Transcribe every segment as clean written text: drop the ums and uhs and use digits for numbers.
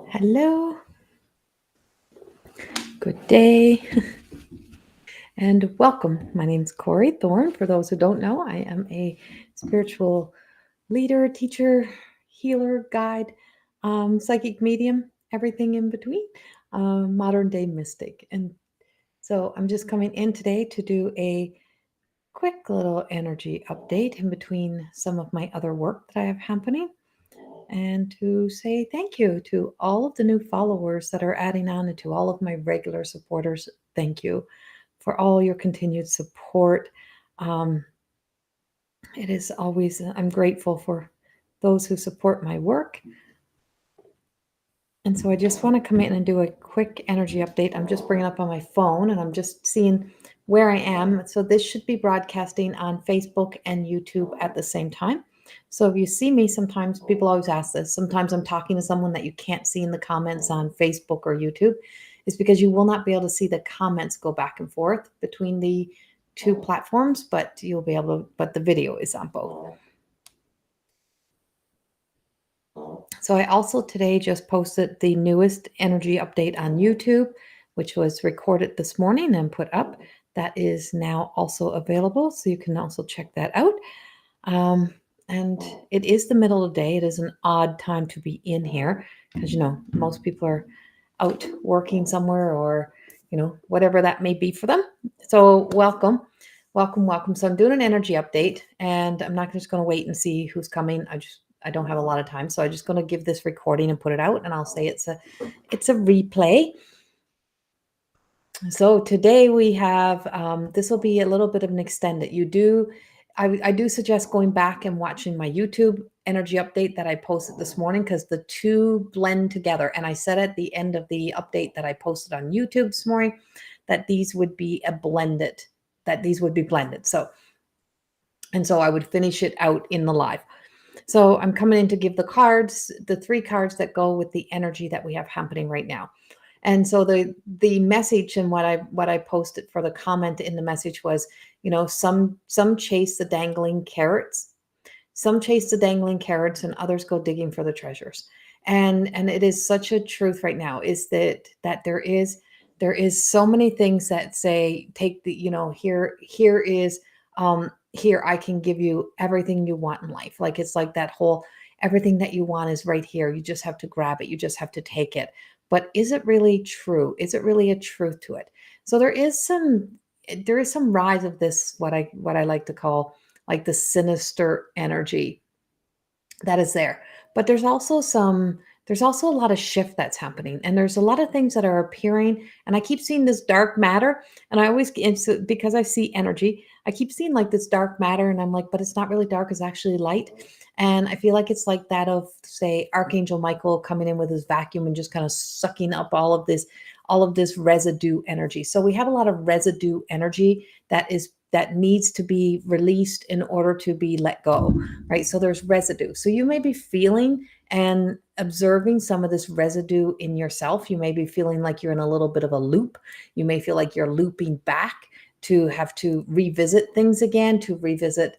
Hello, good day, and welcome. My name is Corrie Thorne. For those who don't know, I am a spiritual leader, teacher, healer, guide, psychic medium, everything in between, modern day mystic. And so I'm just coming in today to do a quick little energy update in between some of my other work that I have happening, and to say thank you to all of the new followers that are adding on, and to all of my regular supporters. Thank you for all your continued support. Um, it is always, I'm grateful for those who support my work. And so I just want to come in and do a quick energy update. I'm just bringing up on my phone and I'm just seeing where I am. So this should be broadcasting on Facebook and YouTube at the same time. So if you see me, sometimes people always ask this. Sometimes I'm talking to someone that you can't see in the comments on Facebook or YouTube. It's because you will not be able to see the comments go back and forth between the two platforms, but you'll be able to, but the video is on both. So I also today just posted the newest energy update on YouTube, which was recorded this morning and put up. That is now also available, so you can also check that out. And it is the middle of the day. It is an odd time to be in here because, most people are out working somewhere, or, whatever that may be for them. So welcome, welcome, welcome. So I'm doing an energy update, and I'm not just going to wait and see who's coming. I don't have a lot of time, so I'm just going to give this recording and put it out, and I'll say it's a replay. So today we have, this will be a little bit of an extended. I do suggest going back and watching my YouTube energy update that I posted this morning, because the two blend together. And I said at the end of the update that I posted on YouTube this morning that these would be blended. So I would finish it out in the live. So I'm coming in to give the cards, the 3 cards that go with the energy that we have happening right now. And so the message and what I posted for the comment in the message was, some chase the dangling carrots. Some chase the dangling carrots and others go digging for the treasures. And it is such a truth right now, is that there is so many things that say, take the, here is, here I can give you everything you want in life. Like, it's like that whole, everything that you want is right here. You just have to grab it. You just have to take it. But is it really true? Is it really a truth to it? So there is some rise of this, what I like to call like the sinister energy that is there. But there's also a lot of shift that's happening, and there's a lot of things that are appearing, and I keep seeing this dark matter, and it's because I see energy, I keep seeing like this dark matter, and I'm like, but it's not really dark, it's actually light. And I feel like it's like that of, say, Archangel Michael coming in with his vacuum and just kind of sucking up all of this residue energy. So we have a lot of residue energy that needs to be released in order to be let go, right? So there's residue. So you may be feeling and observing some of this residue in yourself. You may be feeling like you're in a little bit of a loop. You may feel like you're looping back to have to revisit things again, to revisit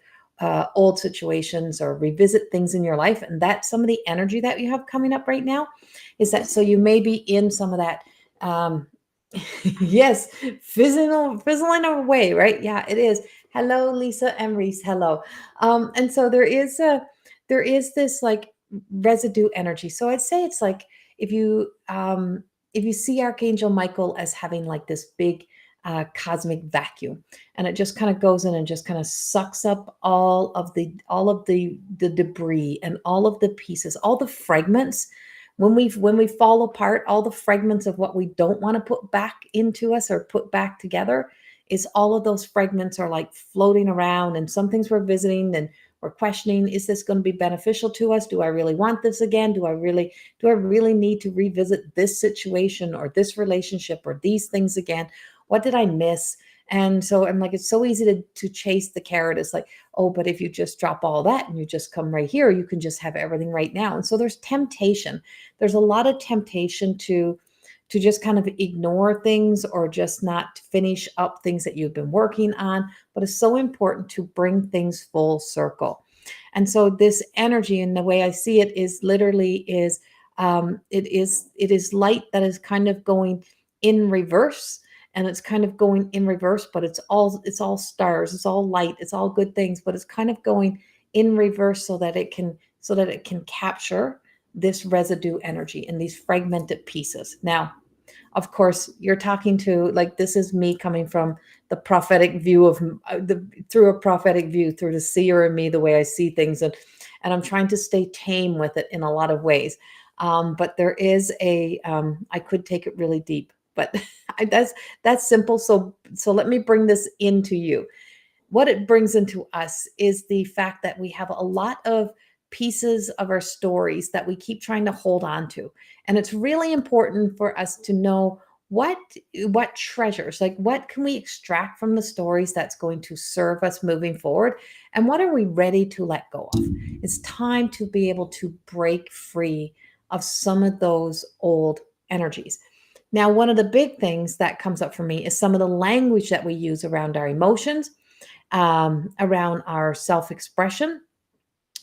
old situations, or revisit things in your life. And that's some of the energy that you have coming up right now, is that, so you may be in some of that, yes, fizzling away, right? Yeah, it is. Hello, Lisa and Reese. Hello. And so there is this like residue energy. So I'd say it's like, if you see Archangel Michael as having like this big cosmic vacuum, and it just kind of goes in and just kind of sucks up all of the debris and all of the pieces, all the fragments. When we fall apart, all the fragments of what we don't want to put back into us or put back together, is all of those fragments are like floating around, and some things we're visiting and we're questioning, is this going to be beneficial to us? Do I really want this again? Do I really need to revisit this situation or this relationship or these things again? What did I miss? And so I'm like, it's so easy to chase the carrot. It's like, oh, but if you just drop all that and you just come right here, you can just have everything right now. And so there's temptation. There's a lot of temptation to just kind of ignore things, or just not finish up things that you've been working on. But it's so important to bring things full circle. And so this energy, and the way I see it, is literally is It is light that is kind of going in reverse, and it's kind of going in reverse, but it's all stars, it's all light, it's all good things, but it's kind of going in reverse so that it can capture this residue energy in these fragmented pieces. Now, of course, you're talking to, like, this is me coming from the prophetic view of the through a prophetic view, through the seer in me, the way I see things, and I'm trying to stay tame with it in a lot of ways. But there is I could take it really deep, but that's simple. So let me bring this into you. What it brings into us is the fact that we have a lot of pieces of our stories that we keep trying to hold on to, and it's really important for us to know what what treasures, like, what can we extract from the stories that's going to serve us moving forward, and what are we ready to let go of. It's time to be able to break free of some of those old energies. Now, one of the big things that comes up for me is some of the language that we use around our emotions, around our self expression,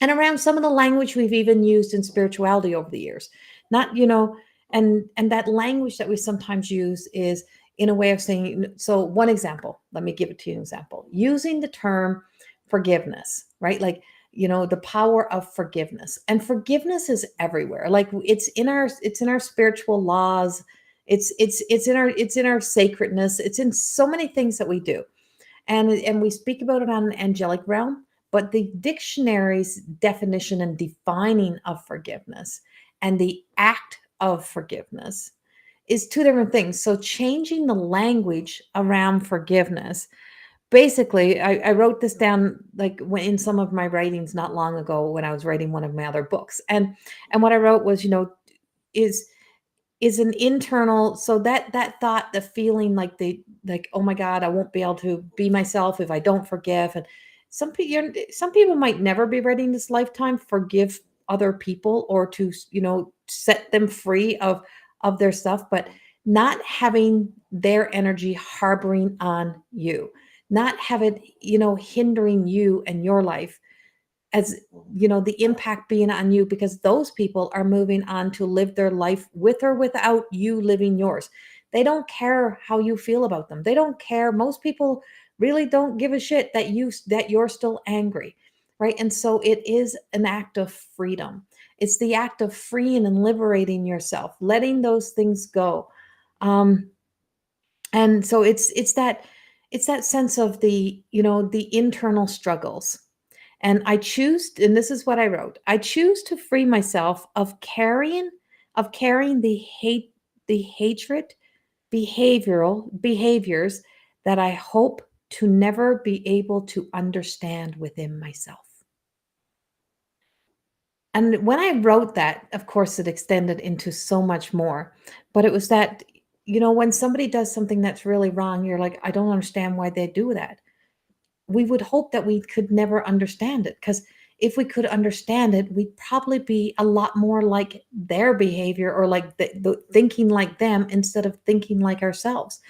and around some of the language we've even used in spirituality over the years. Not, and that language that we sometimes use is in a way of saying, so one example, let me give it to you an example. Using the term forgiveness, right? Like, the power of forgiveness. And forgiveness is everywhere. Like, it's in our spiritual laws. It's in our sacredness. It's in so many things that we do, and we speak about it on an angelic realm, but the dictionary's definition and defining of forgiveness and the act of forgiveness is two different things. So changing the language around forgiveness, basically, I wrote this down, like, when in some of my writings not long ago when I was writing one of my other books, and what I wrote was, is an internal, so that thought, the feeling, like, oh my god, I won't be able to be myself if I don't forgive. And some people might never be ready in this lifetime forgive other people, or to set them free of their stuff, but not having their energy harboring on you, not have it hindering you and your life, as the impact being on you, because those people are moving on to live their life with or without you living yours. They don't care how you feel about them. They don't care. Most people really don't give a shit that you're still angry, right? And so it is an act of freedom. It's the act of freeing and liberating yourself, letting those things go. um and so it's that sense of the internal struggles. And and this is what I wrote: I choose to free myself of carrying the hatred behaviors that I hope to never be able to understand within myself. And when I wrote that, of course, it extended into so much more. But it was that, when somebody does something that's really wrong, you're like, I don't understand why they do that. We would hope that we could never understand it, because if we could understand it, we'd probably be a lot more like their behavior, or like the thinking like them instead of thinking like ourselves.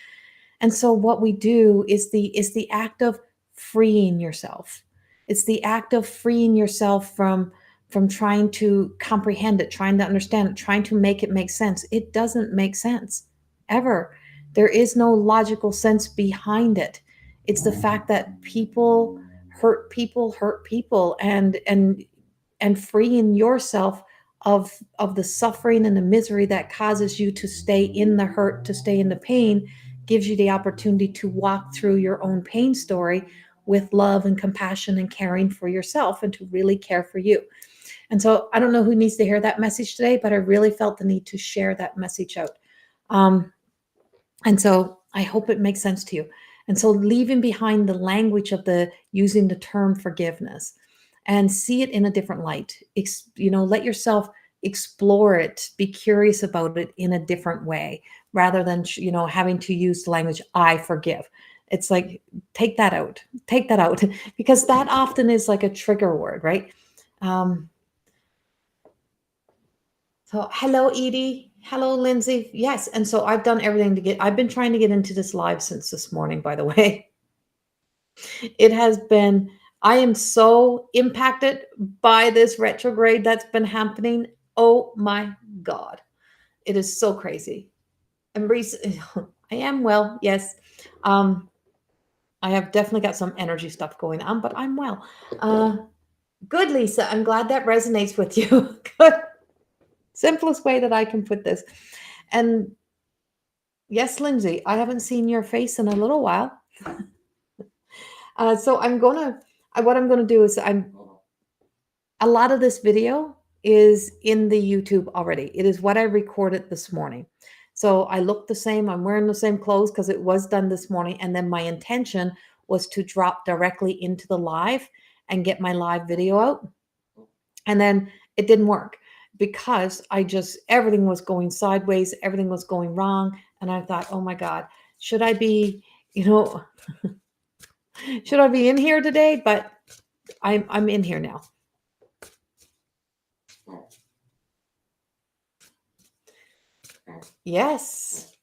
And so what we do is the act of freeing yourself. It's the act of freeing yourself from trying to comprehend it, trying to understand it, trying to make it make sense. It doesn't make sense ever. There is no logical sense behind it. It's the fact that hurt people, and freeing yourself of the suffering and the misery that causes you to stay in the hurt, to stay in the pain, gives you the opportunity to walk through your own pain story with love and compassion and caring for yourself, and to really care for you. And so I don't know who needs to hear that message today, but I really felt the need to share that message out. Um, and so I hope it makes sense to you. And so leaving behind the language of the using the term forgiveness, and see it in a different light. Let yourself explore it, be curious about it in a different way, rather than having to use the language I forgive. It's like, take that out, because that often is like a trigger word, right? Um, so hello, Edie. Hello, Lindsay. Yes, and so I've been trying to get into this live since this morning, by the way. It has been, I am so impacted by this retrograde that's been happening. Oh my God, it is so crazy. And Reese, I am well, yes. Um, I have definitely got some energy stuff going on, but I'm well. Uh, Good, Lisa. I'm glad that resonates with you. Good. Simplest way that I can put this. And yes, Lindsay, I haven't seen your face in a little while. So what I'm gonna do is a lot of this video is in the YouTube already. It is what I recorded this morning. So I look the same. I'm wearing the same clothes because it was done this morning. And then my intention was to drop directly into the live and get my live video out. And then it didn't work because everything was going sideways, everything was going wrong. And I thought, oh my God, should I be, you know, should I be in here today? But I'm in here now. Yes.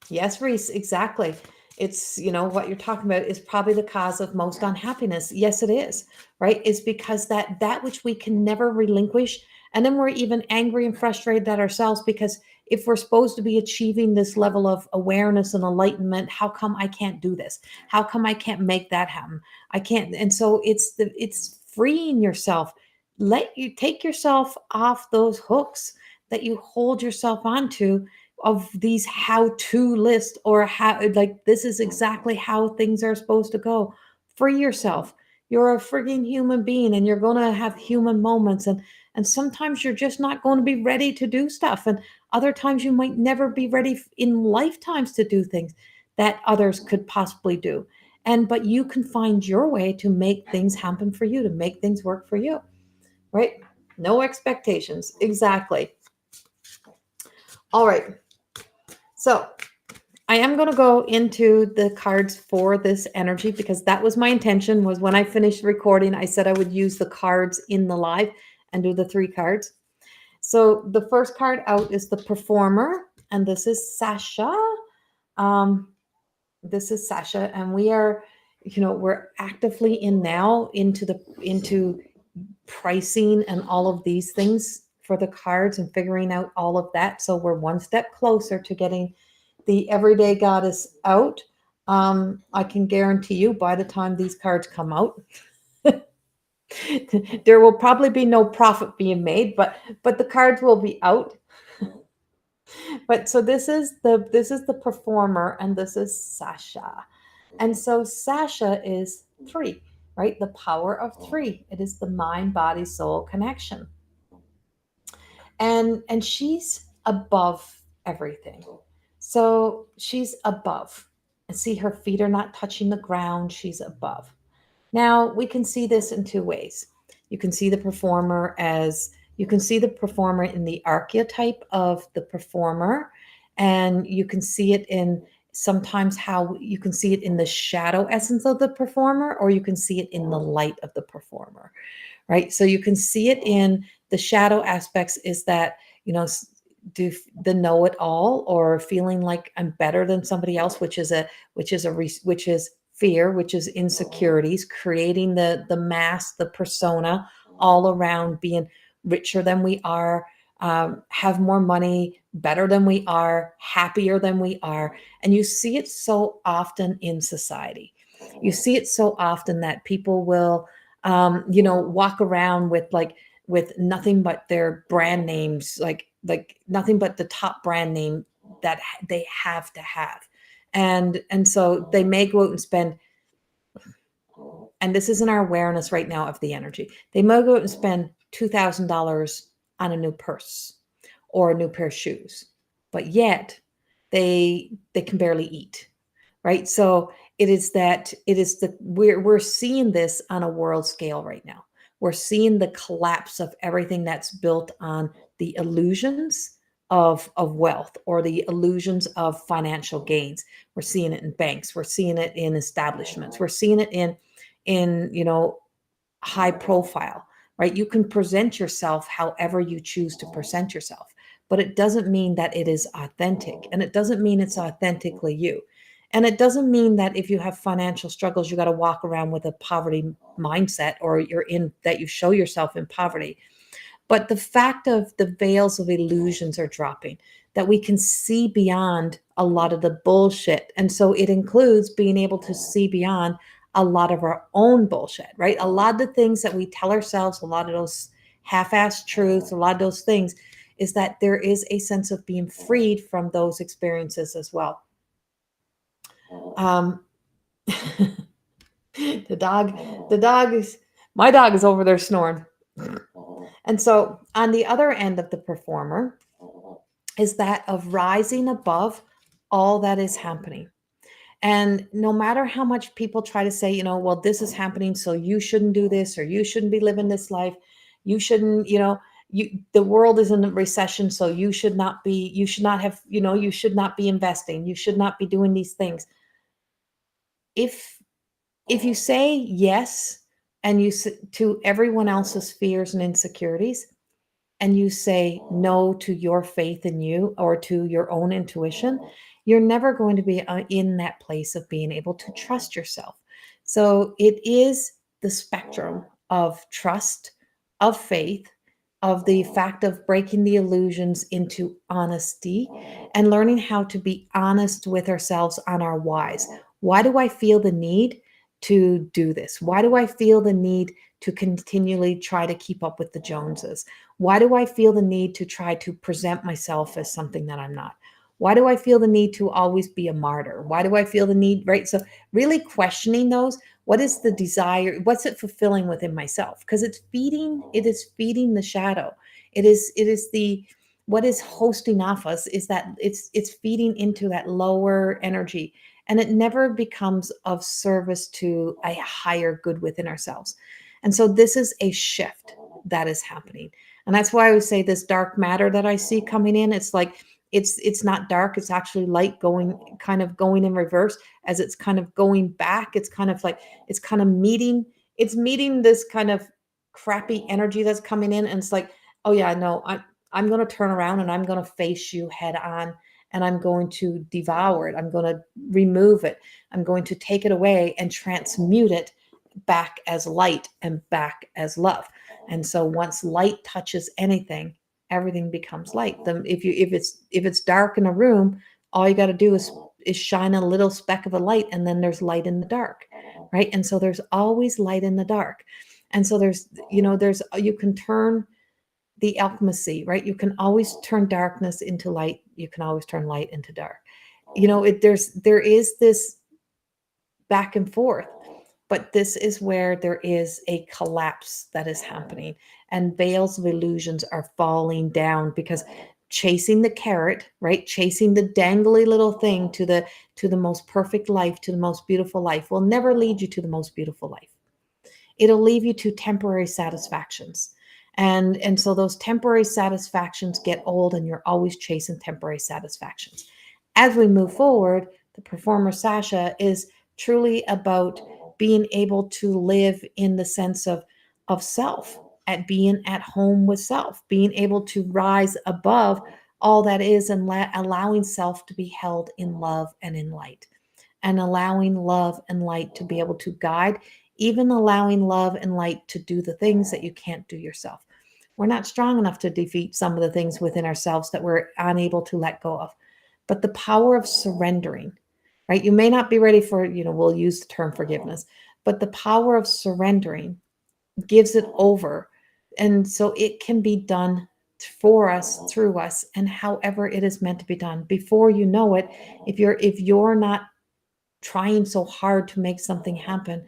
Yes, Reese, exactly. It's, what you're talking about is probably the cause of most unhappiness. Yes, it is, right? It's because that which we can never relinquish. And then we're even angry and frustrated at ourselves because if we're supposed to be achieving this level of awareness and enlightenment, how come I can't do this? How come I can't make that happen? I can't. And so it's freeing yourself. Let you take yourself off those hooks that you hold yourself onto of these how-to lists or how like this is exactly how things are supposed to go. Free yourself. You're a frigging human being and you're going to have human moments and sometimes you're just not going to be ready to do stuff and other times you might never be ready in lifetimes to do things that others could possibly do. But you can find your way to make things happen for you, to make things work for you. Right? No expectations. Exactly. All right. So I am going to go into the cards for this energy because that was my intention. Was when I finished recording, I said I would use the cards in the live and do the 3 cards. So the first card out is the performer, and this is Sasha. This is Sasha, and we are, we're actively into pricing and all of these things for the cards and figuring out all of that. So we're one step closer to getting the everyday goddess out. I can guarantee you by the time these cards come out, there will probably be no profit being made, but the cards will be out. But so this is the performer and this is Sasha. And so Sasha is 3, right? The power of 3. It is the mind, body, soul connection. And she's above everything. So she's above. And see, her feet are not touching the ground. She's above. Now, we can see this in 2 ways. You can see the performer in the archetype of the performer, and you can see it in sometimes how you can see it in the shadow essence of the performer, or you can see it in the light of the performer, right? So you can see it in the shadow aspects is that, do the know-it-all or feeling like I'm better than somebody else, which is fear, which is insecurities, creating the mask, the persona all around being richer than we are, have more money, better than we are, happier than we are. And you see it so often in society. You see it so often that people will, walk around with nothing but their brand names, like nothing but the top brand name that they have to have. And so they may go out and spend, and this isn't our awareness right now of the energy. They may go out and spend $2,000 on a new purse or a new pair of shoes, but yet they can barely eat, right? So we're seeing this on a world scale right now. We're seeing the collapse of everything that's built on the illusions of wealth or the illusions of financial gains. We're seeing it in banks. We're seeing it in establishments. We're seeing it in high profile, right? You can present yourself however you choose to present yourself, but it doesn't mean that it is authentic, and it doesn't mean it's authentically you. And it doesn't mean that if you have financial struggles, you got to walk around with a poverty mindset or you show yourself in poverty. But the fact of the veils of illusions are dropping, that we can see beyond a lot of the bullshit. And so it includes being able to see beyond a lot of our own bullshit, right? A lot of the things that we tell ourselves, a lot of those half-assed truths, a lot of those things, is that there is a sense of being freed from those experiences as well. The dog is, my dog is over there snoring. And so on the other end of the performer is that of rising above all that is happening. And no matter how much people try to say, well, this is happening, so you shouldn't do this, or you shouldn't be living this life, you shouldn't, the world is in a recession, so you should not have, you should not be investing, you should not be doing these things. If you say yes, and you to everyone else's fears and insecurities, and you say no to your faith in you or to your own intuition, you're never going to be in that place of being able to trust yourself. So it is the spectrum of trust, of faith, of the fact of breaking the illusions into honesty and learning how to be honest with ourselves on our whys. Why do I feel the need to do this? Why do I feel the need to continually try to keep up with the Joneses? Why do I feel the need to try to present myself as something that I'm not? Why do I feel the need to always be a martyr? Why do I feel the need, right? So really questioning those, what is the desire? What's it fulfilling within myself? Because it is feeding the shadow. It is what is hosting off us is that it's feeding into that lower energy, and it never becomes of service to a higher good within ourselves. And so this is a shift that is happening. And that's why I would say this dark matter that I see coming in, it's like it's not dark, it's actually light going in reverse as it's kind of going back. It's kind of like it's meeting this kind of crappy energy that's coming in, and it's like, oh yeah, no, I'm going to turn around and I'm going to face you head on, and I'm going to devour it. I'm going to remove it. I'm going to take it away and transmute it back as light and back as love. And so once light touches anything, everything becomes light. If it's dark in a room, all you got to do is shine a little speck of a light, and then there's light in the dark, right? And so there's always light in the dark. And so there's you can turn the alchemy, right? You can always turn darkness into light. You can always turn light into dark. There is this back and forth. But this is where there is a collapse that is happening, and veils of illusions are falling down, because chasing the carrot, right? Chasing the dangly little thing to the most perfect life, to the most beautiful life, will never lead you to the most beautiful life. It'll leave you to temporary satisfactions. And so those temporary satisfactions get old, and you're always chasing temporary satisfactions. As we move forward, the performer Sasha is truly about being able to live in the sense of self, at being at home with self, being able to rise above all that is, and allowing self to be held in love and in light, and allowing love and light to be able to guide, even allowing love and light to do the things that you can't do yourself. We're not strong enough to defeat some of the things within ourselves that we're unable to let go of. But the power of surrendering, right? You may not be ready for, we'll use the term forgiveness, but the power of surrendering gives it over. And so it can be done for us, through us, and however it is meant to be done. Before you know it, if you're not trying so hard to make something happen,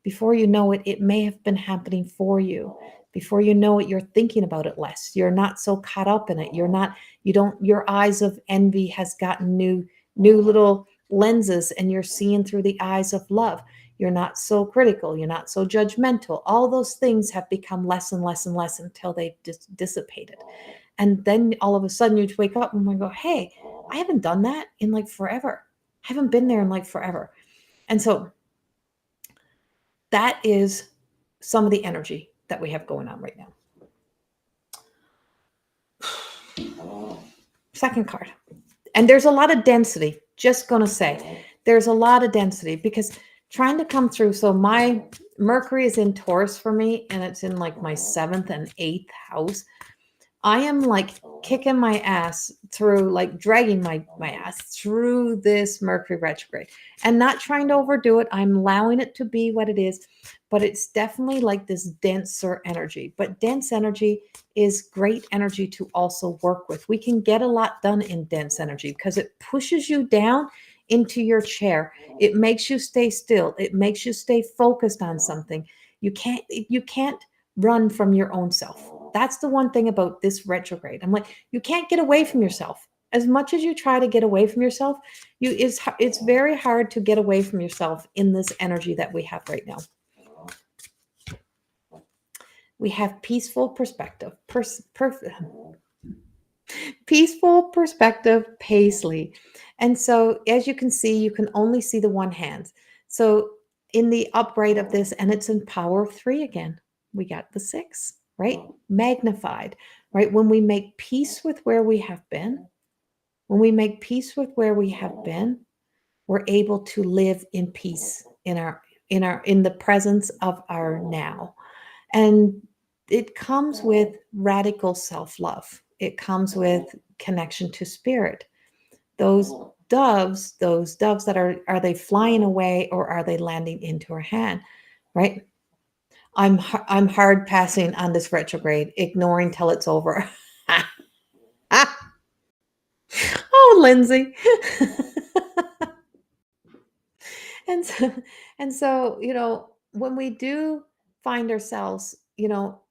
before you know it, it may have been happening for you. Before you know it, you're thinking about it less. You're not so caught up in it. Your eyes of envy has gotten new little lenses, and you're seeing through the eyes of love. You're not so critical. You're not so judgmental. All those things have become less and less and less until they've dissipated. And then all of a sudden you wake up and we go, hey, I haven't done that in like forever. I haven't been there in like forever. And so that is some of the energy that we have going on right now. Second card. And there's a lot of density. Just going to say, there's a lot of density, because trying to come through. So my Mercury is in Taurus for me, and it's in like my 7th and 8th house. I am like kicking my ass through, like dragging my ass through this Mercury retrograde, and not trying to overdo it. I'm allowing it to be what it is, but it's definitely like this denser energy. But dense energy is great energy to also work with. We can get a lot done in dense energy because it pushes you down into your chair. It makes you stay still. It makes you stay focused on something. You can't run from your own self. That's the one thing about this retrograde. I'm like, you can't get away from yourself. As much as you try to get away from yourself, it's very hard to get away from yourself in this energy that we have right now. We have peaceful perspective. Peaceful perspective, Paisley. And so, as you can see, you can only see the one hand. So, in the upright of this, and it's in power of 3 again, we got the 6, right? Magnified, right? When we make peace with where we have been, when we make peace with where we have been, we're able to live in peace in the presence of our now. And it comes with radical self-love. It comes with connection to spirit. Those those doves that are they flying away or are they landing into our hand, right? I'm hard passing on this retrograde, ignoring till it's over. Oh, Lindsay. and so, when we do find ourselves,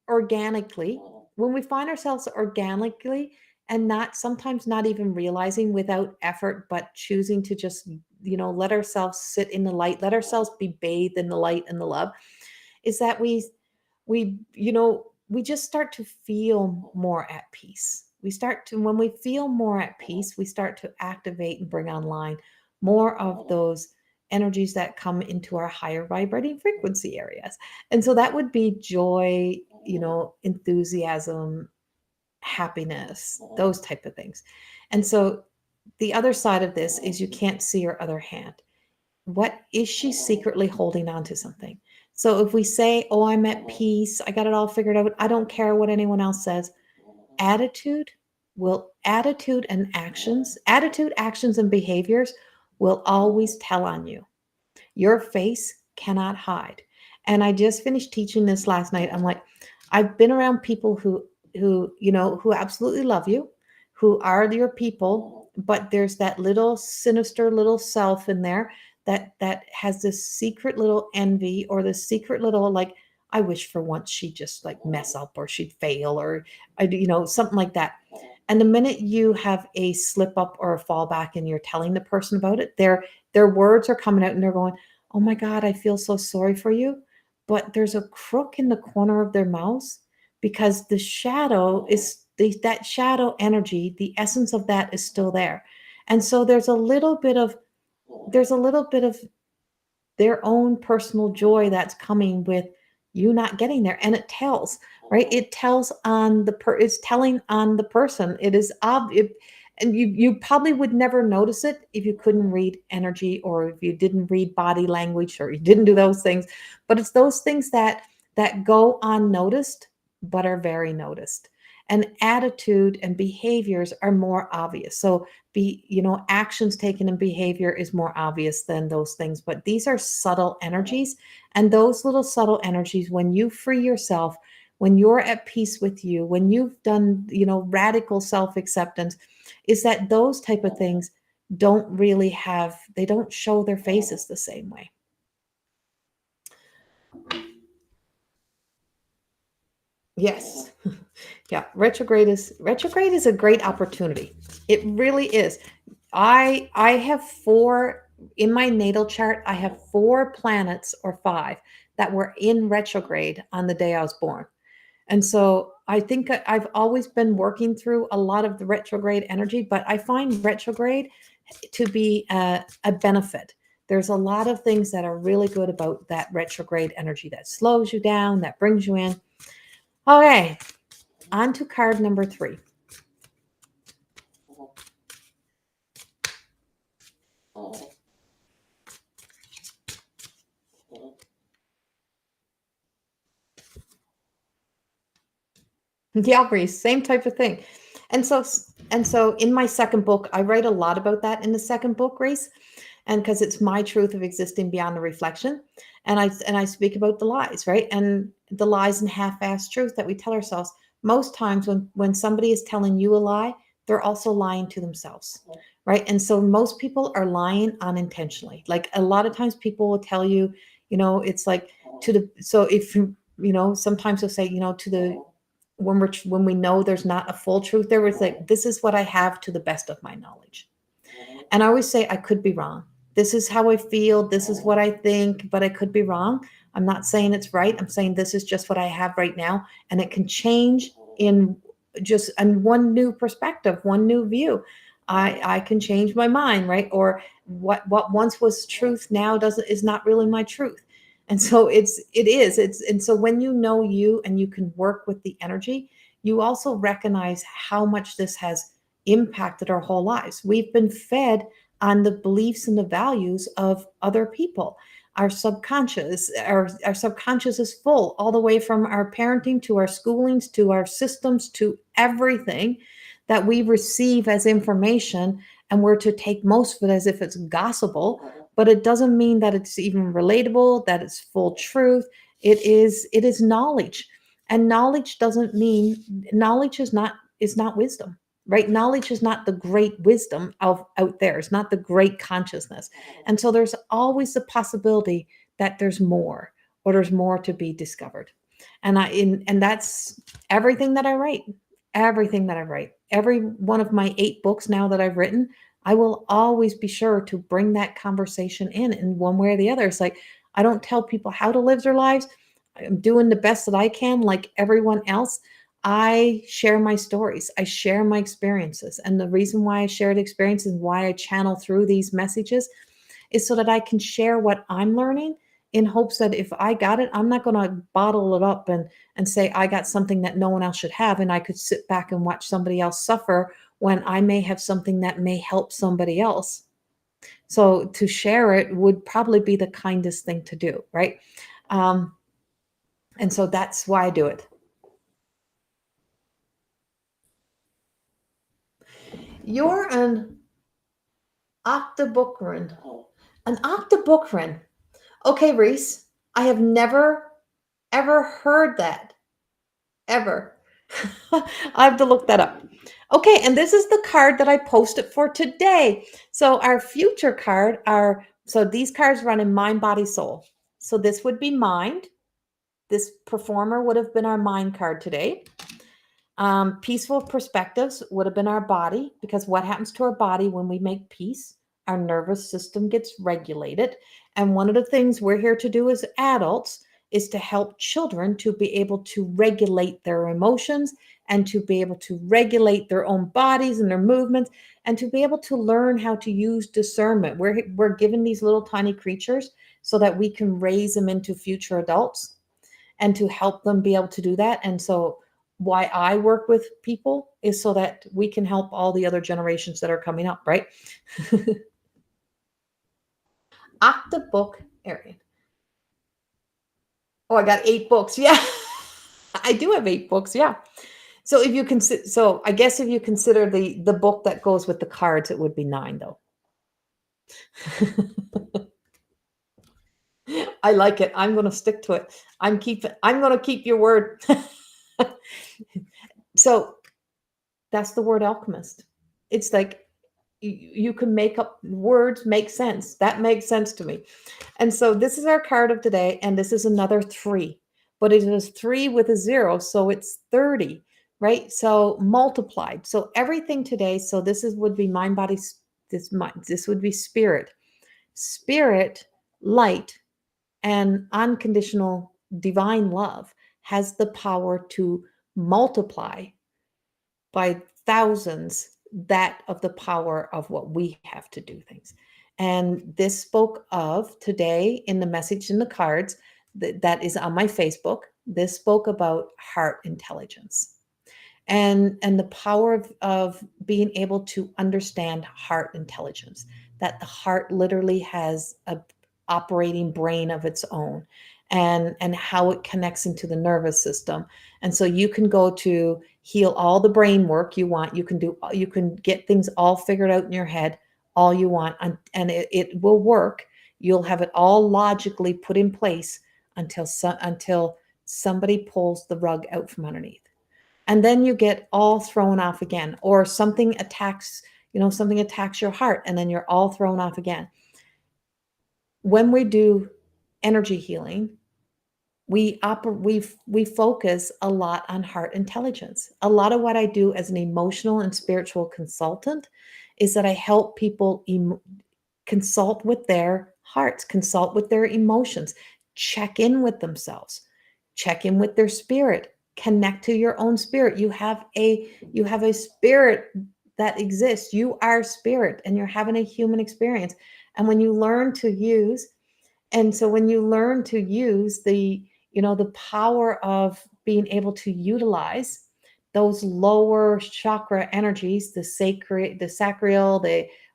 organically, when we find ourselves organically and not sometimes not even realizing without effort, but choosing to just, let ourselves sit in the light, let ourselves be bathed in the light and the love, is that we just start to feel more at peace. When we feel more at peace, we start to activate and bring online more of those energies that come into our higher vibrating frequency areas. And so that would be joy, enthusiasm, happiness, those type of things. And so the other side of this is you can't see your other hand. What is she secretly holding on to something? So if we say, oh, I'm at peace, I got it all figured out, I don't care what anyone else says, attitude attitude, actions, and behaviors will always tell on you. Your face cannot hide. And I just finished teaching this last night. I'm like, I've been around people who absolutely love you, who are your people, but there's that little sinister little self in there that has this secret little envy or this secret little, like, I wish for once she'd just like mess up or she'd fail or something like that. And the minute you have a slip up or a fallback and you're telling the person about it, their words are coming out and they're going, oh my God, I feel so sorry for you. But there's a crook in the corner of their mouth because the shadow is that shadow energy, the essence of that is still there. And so there's a little bit of their own personal joy that's coming with you not getting there. And it tells, right? It tells on it's telling on the person. It is obvious. And you probably would never notice it if you couldn't read energy or if you didn't read body language or you didn't do those things. But it's those things that go unnoticed but are very noticed. And attitude and behaviors are more obvious. So actions taken and behavior is more obvious than those things. But these are subtle energies. And those little subtle energies, when you free yourself, when you're at peace with you, when you've done, radical self-acceptance, is that those type of things they don't show their faces the same way. Yes. Yeah. Retrograde is a great opportunity. It really is. I have 4 in my natal chart. I have 4 planets or 5 that were in retrograde on the day I was born. And so I think I've always been working through a lot of the retrograde energy, but I find retrograde to be a benefit. There's a lot of things that are really good about that retrograde energy that slows you down, that brings you in. Okay, on to card number 3. Yeah, Reese, same type of thing. And so in my second book, I write a lot about that in the second book, Reese, and because it's my truth of existing beyond the reflection, and I speak about the lies, right, and the lies and half-assed truth that we tell ourselves. Most times when somebody is telling you a lie, they're also lying to themselves, right? And so most people are lying unintentionally. Like a lot of times people will tell you, it's like to the so if sometimes they'll say, to the when we know there's not a full truth there, it's like, this is what I have to the best of my knowledge. And I always say, I could be wrong. This is how I feel. This is what I think, but I could be wrong. I'm not saying it's right. I'm saying this is just what I have right now. And it can change in just in one new perspective, one new view. I can change my mind, right? Or what once was truth now doesn't is not really my truth. And so and so when you know you and you can work with the energy, you also recognize how much this has impacted our whole lives. We've been fed on the beliefs and the values of other people. Our subconscious is full all the way from our parenting to our schoolings to our systems to everything that we receive as information, and we're to take most of it as if it's gospel, but it doesn't mean that it's even relatable, that it's full truth. It is knowledge. And knowledge doesn't mean knowledge is not wisdom, right? Knowledge is not the great wisdom of out there. It's not the great consciousness. And so there's always the possibility that there's more, or there's more to be discovered. And that's everything that I write. Everything that I write. Every one of my 8 books now that I've written, I will always be sure to bring that conversation in one way or the other. It's like I don't tell people how to live their lives. I'm doing the best that I can, like everyone else. I share my stories. I share my experiences. And the reason why I share the experiences, why I channel through these messages, is so that I can share what I'm learning, in hopes that if I got it, I'm not going to bottle it up and say I got something that no one else should have, and I could sit back and watch somebody else suffer when I may have something that may help somebody else. So to share it would probably be the kindest thing to do, right? Um, and so that's why I do it. You're octobookerin. An octobookerin. Okay, Reese, I have never ever heard that. Ever. I have to look that up. Okay, and this is the card that I posted for today. So our future card are, so these cards run in mind, body, soul. So this would be mind. This performer would have been our mind card today. Peaceful perspectives would have been our body, because what happens to our body when we make peace? Our nervous system gets regulated. And one of the things we're here to do as adults is to help children to be able to regulate their emotions, and to be able to regulate their own bodies and their movements, and to be able to learn how to use discernment. We're given these little tiny creatures so that we can raise them into future adults, and to help them be able to do that. And so why I work with people is so that we can help all the other generations that are coming up, right? Octobook Arian. Oh, I got 8 books. Yeah. I do have 8 books. Yeah. So if you consider, so I guess if you consider the book that goes with the cards, it would be 9 though. I like it. I'm going to stick to it. I'm going to keep your word. So that's the word alchemist. It's like you can make up words, make sense. That makes sense to me. And so this is our card of today, and this is another 3, but it is 3 with a 0, so it's 30, right? So multiplied. So everything today. So would be mind, body. This would be spirit, light, and unconditional divine love has the power to multiply by thousands that of the power of what we have to do things. And this spoke of today in the message in the cards that is on my Facebook. This spoke about heart intelligence, and the power of being able to understand heart intelligence, that the heart literally has a operating brain of its own, and how it connects into the nervous system. And so you can go to heal all the brain work you want. You can get things all figured out in your head all you want, and it will work. You'll have it all logically put in place until somebody pulls the rug out from underneath. And then you get all thrown off again, or something attacks your heart, and then you're all thrown off again. When we do energy healing, we focus a lot on heart intelligence. A lot of what I do as an emotional and spiritual consultant is that I help people consult with their hearts, consult with their emotions, check in with themselves, check in with their spirit, connect to your own spirit. You have a spirit that exists. You are spirit, and you're having a human experience. And when you learn to use and so when you learn to use the power of being able to utilize those lower chakra energies, the sacral,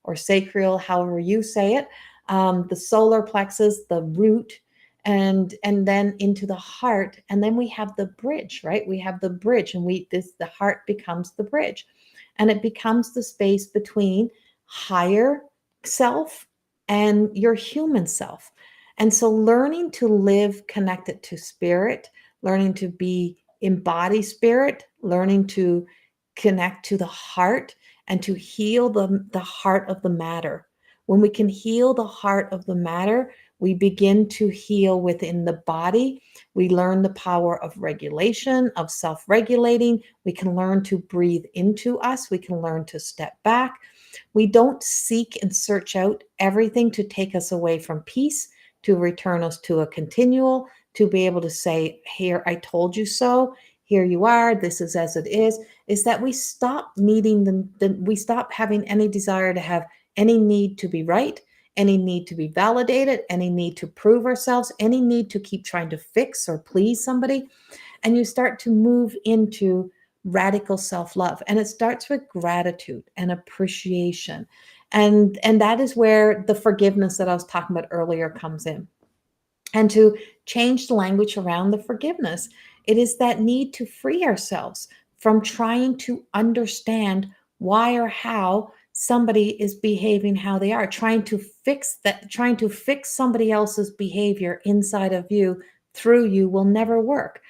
or sacral, however you say it, the solar plexus, the root, and then into the heart, and then we have the bridge, right? We have the bridge, and the heart becomes the bridge, and it becomes the space between higher self and your human self. And so learning to live connected to spirit, learning to embody spirit, learning to connect to the heart and to heal the heart of the matter. When we can heal the heart of the matter, we begin to heal within the body. We learn the power of regulation, of self-regulating. We can learn to breathe into us. We can learn to step back. We don't seek and search out everything to take us away from peace, to return us to a continual, to be able to say, here, I told you so, here you are, this is as it is that we stop needing we stop having any desire to have any need to be right, any need to be validated, any need to prove ourselves, any need to keep trying to fix or please somebody. And you start to move into radical self-love. And it starts with gratitude and appreciation. And that is where the forgiveness that I was talking about earlier comes in. And to change the language around the forgiveness, it is that need to free ourselves from trying to understand why or how somebody is behaving how they are, trying to fix somebody else's behavior inside of you through you will never work.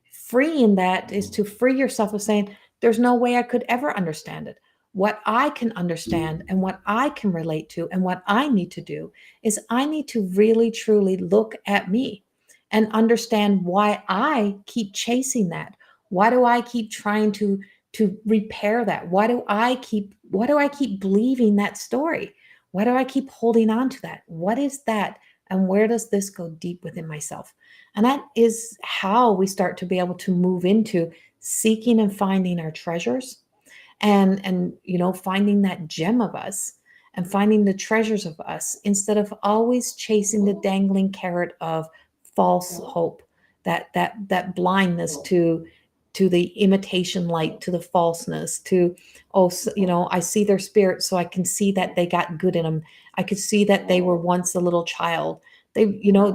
Freeing that is to free yourself of saying, there's no way I could ever understand it. What I can understand and what I can relate to and what I need to do is I need to really truly look at me and understand why I keep chasing that. Why do I keep trying to repair that? Why do I keep believing that story? Why do I keep holding on to that? What is that? And where does this go deep within myself? And that is how we start to be able to move into seeking and finding our treasures, and finding that gem of us and finding the treasures of us, instead of always chasing the dangling carrot of false hope, that blindness to the imitation light, to the falseness, to, I see their spirit, so I can see that they got good in them. I could see that they were once a little child.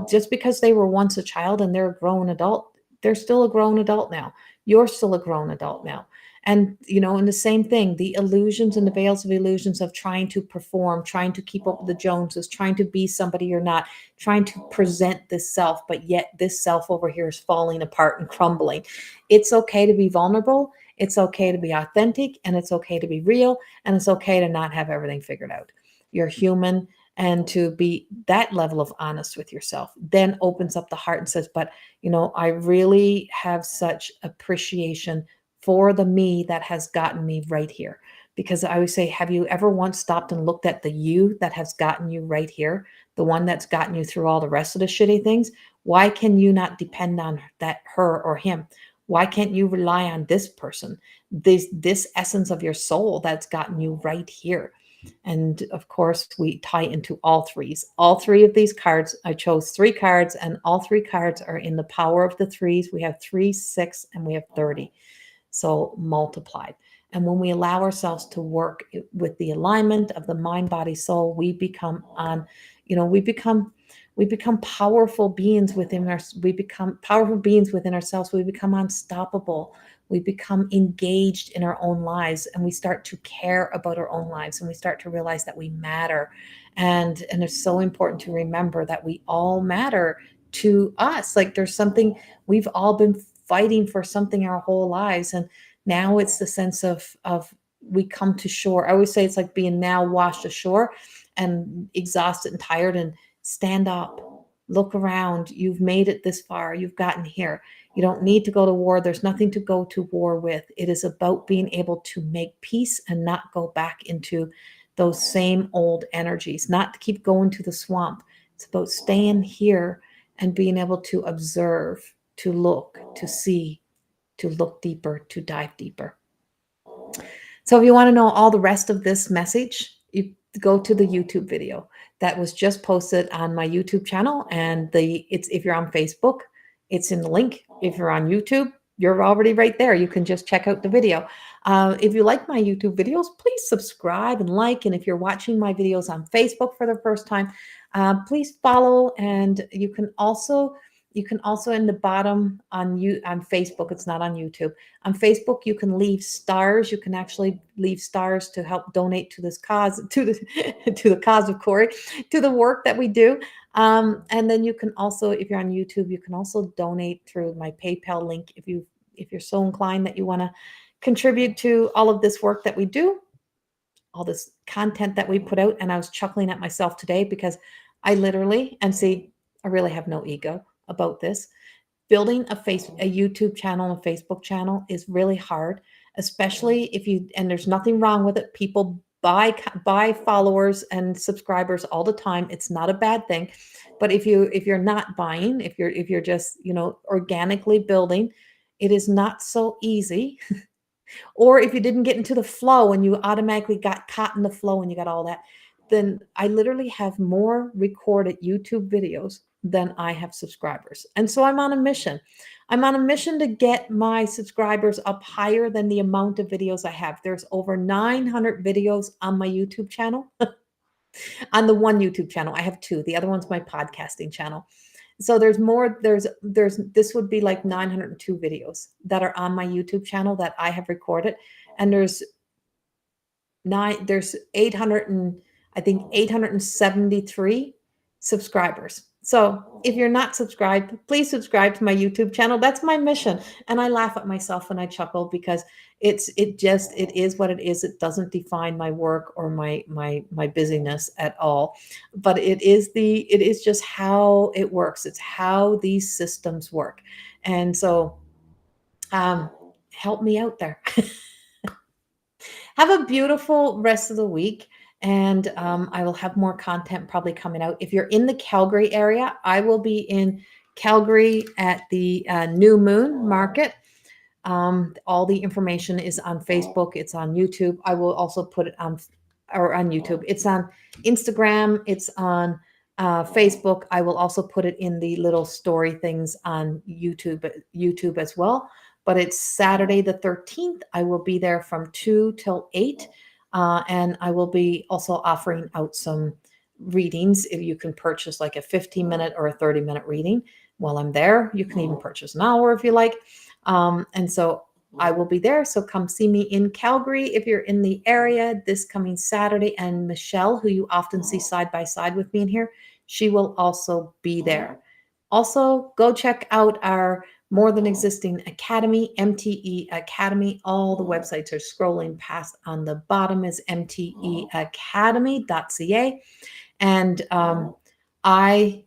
Just because they were once a child and they're a grown adult, they're still a grown adult now. You're still a grown adult now. And the same thing, the illusions and the veils of illusions of trying to perform, trying to keep up with the Joneses, trying to be somebody you're not, trying to present this self, but yet this self over here is falling apart and crumbling. It's okay to be vulnerable. It's okay to be authentic, and it's okay to be real, and it's okay to not have everything figured out. You're human, and to be that level of honest with yourself then opens up the heart and says, but I really have such appreciation for the me that has gotten me right here. Because I always say, have you ever once stopped and looked at the you that has gotten you right here, the one that's gotten you through all the rest of the shitty things? Why can you not depend on her or him? Why can't you rely on this person, this essence of your soul that's gotten you right here? And of course, we tie into all threes. All three of these cards, I chose 3 cards, and all 3 cards are in the power of the threes. We have 3, 6, and we have 30. So multiplied. And when we allow ourselves to work with the alignment of the mind, body, soul, we become We become powerful beings within we become powerful beings within ourselves. We become unstoppable. We become engaged in our own lives, and we start to care about our own lives, and we start to realize that we matter. And it's so important to remember that we all matter to us. Like there's something we've all been fighting for, something our whole lives, and now it's the sense of we come to shore. I always say it's like being now washed ashore and exhausted and tired, and stand up, look around. You've made it this far. You've gotten here. You don't need to go to war. There's nothing to go to war with. It is about being able to make peace and not go back into those same old energies, not to keep going to the swamp. It's about staying here and being able to observe, to look, to see, to look deeper, to dive deeper. So if you want to know all the rest of this message, you go to the YouTube video that was just posted on my YouTube channel. And it's if you're on Facebook, it's in the link. If you're on YouTube, you're already right there. You can just check out the video. If you like my YouTube videos, please subscribe and like. And if you're watching my videos on Facebook for the first time, please follow. And you can also in the bottom on Facebook, it's not on YouTube. On Facebook, you can leave stars. You can actually leave stars to help donate to this cause, to the cause of Corrie, to the work that we do. And then you can also, if you're on YouTube, you can also donate through my PayPal link if you're so inclined that you want to contribute to all of this work that we do, all this content that we put out. And I was chuckling at myself today because I literally, and see, I really have no ego about this. Building a YouTube channel and a Facebook channel is really hard, especially if and there's nothing wrong with it. People buy followers and subscribers all the time. It's not a bad thing. But if you're not buying, if you're just, organically building, it is not so easy. Or if you didn't get into the flow and you automatically got caught in the flow and you got all that, then I literally have more recorded YouTube videos than I have subscribers. And so I'm on a mission. I'm on a mission to get my subscribers up higher than the amount of videos I have. There's over 900 videos on my YouTube channel. On the one YouTube channel, I have two. The other one's my podcasting channel. So there's more, this would be like 902 videos that are on my YouTube channel that I have recorded. And there's 873 subscribers. So if you're not subscribed, please subscribe to my YouTube channel. That's my mission. And I laugh at myself and I chuckle because it is what it is. It doesn't define my work or my busyness at all. But it is just how it works. It's how these systems work. And so help me out there. Have a beautiful rest of the week. And I will have more content probably coming out. If you're in the Calgary area, I will be in Calgary at the New Moon Market. All the information is on Facebook. It's on YouTube. I will also put it on YouTube. It's on Instagram. It's on Facebook. I will also put it in the little story things on YouTube as well. But it's Saturday the 13th. I will be there from 2 till 8. And I will be also offering out some readings. If you can purchase like a 15-minute or a 30-minute reading while I'm there, you can even purchase an hour if you like. And so I will be there. So come see me in Calgary if you're in the area this coming Saturday. And Michelle, who you often see side by side with me in here, she will also be there. Also, go check out our More Than Existing Academy, MTE Academy. All the websites are scrolling past. On the bottom is mteacademy.ca. And I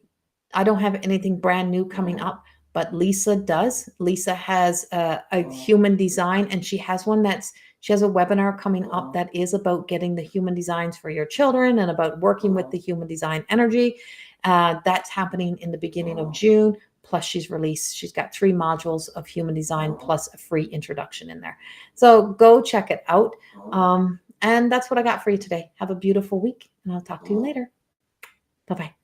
don't have anything brand new coming up, but Lisa does. Lisa has a human design, and she has a webinar coming up that is about getting the human designs for your children and about working with the human design energy. That's happening in the beginning of June. Plus she's got 3 modules of human design plus a free introduction in there. So go check it out. And that's what I got for you today. Have a beautiful week, and I'll talk to you later. Bye-bye.